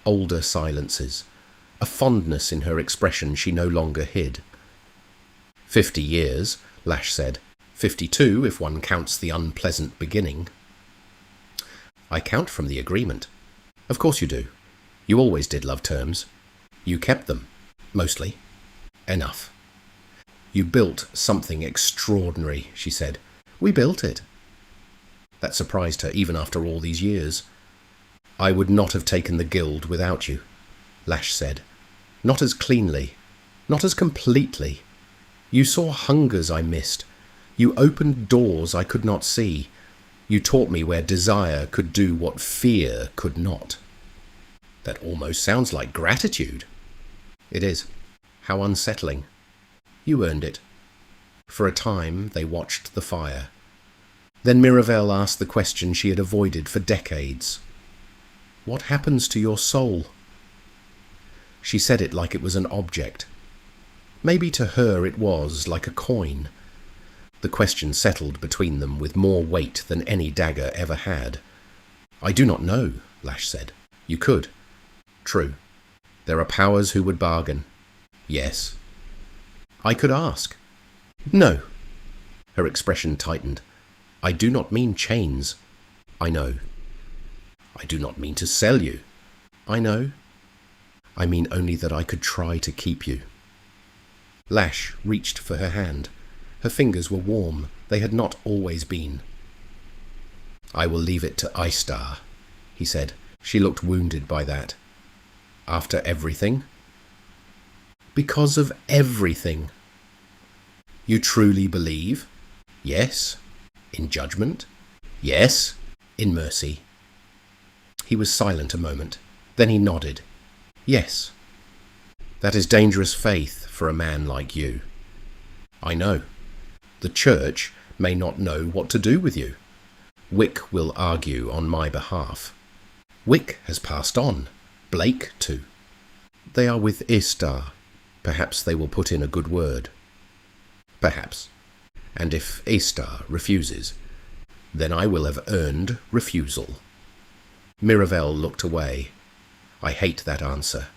older silences, a fondness in her expression she no longer hid. 50 years, Lash said. 52 if one counts the unpleasant beginning. I count from the agreement. Of course you do. You always did love terms. You kept them. Mostly. Enough. You built something extraordinary, she said. We built it. That surprised her even after all these years. I would not have taken the guild without you, Lash said. Not as cleanly. Not as completely. You saw hungers I missed. You opened doors I could not see. You taught me where desire could do what fear could not. That almost sounds like gratitude. It is. How unsettling. You earned it. For a time they watched the fire. Then Mirabelle asked the question she had avoided for decades. What happens to your soul? She said it like it was an object. Maybe to her it was, like a coin. The question settled between them with more weight than any dagger ever had. I do not know, Lash said. You could. True. There are powers who would bargain. Yes. I could ask. No. Her expression tightened. I do not mean chains. I know. I do not mean to sell you. I know. I mean only that I could try to keep you. Lash reached for her hand. Her fingers were warm. They had not always been. I will leave it to Istar, he said. She looked wounded by that. After everything? Because of everything. You truly believe? Yes. In judgment? Yes. In mercy. He was silent a moment. Then he nodded. Yes. That is dangerous faith for a man like you. I know. The church may not know what to do with you. Wick will argue on my behalf. Wick has passed on. Blake too. They are with Istar. Perhaps they will put in a good word. Perhaps. And if Istar refuses, then I will have earned refusal. Mirabelle looked away. I hate that answer.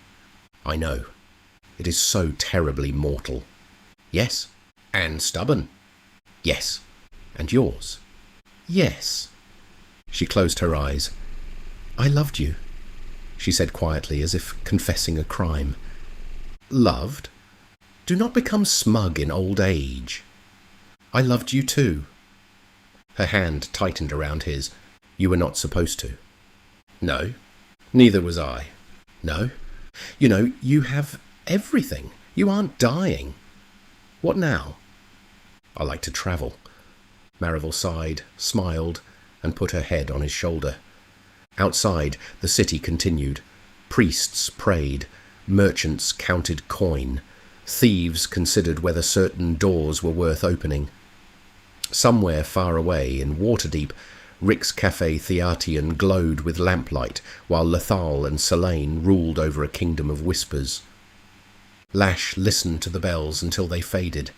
I know. It is so terribly mortal. Yes. And stubborn. Yes. And yours. Yes. She closed her eyes. I loved you, she said quietly, as if confessing a crime. Loved? Do not become smug in old age. I loved you too. Her hand tightened around his. You were not supposed to. No. Neither was I. No. You know, you have everything. You aren't dying. What now? I like to travel. Marival sighed, smiled, and put her head on his shoulder. Outside, the city continued. Priests prayed. Merchants counted coin. Thieves considered whether certain doors were worth opening. Somewhere far away, in Waterdeep, Rick's Café Theatian glowed with lamplight, while Lethal and Selene ruled over a kingdom of whispers. Lash listened to the bells until they faded.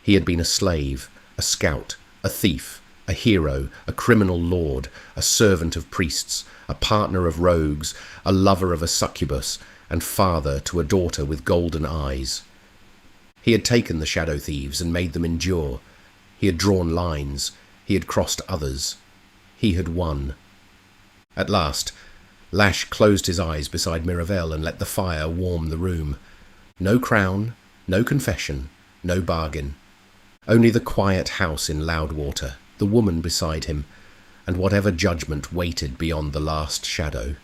He had been a slave, a scout, a thief, a hero, a criminal lord, a servant of priests, a partner of rogues, a lover of a succubus, and father to a daughter with golden eyes. He had taken the shadow thieves and made them endure. He had drawn lines. He had crossed others. He had won. At last, Lash closed his eyes beside Mirabelle and let the fire warm the room. No crown, no confession, no bargain. Only the quiet house in Loudwater, the woman beside him, and whatever judgment waited beyond the last shadow.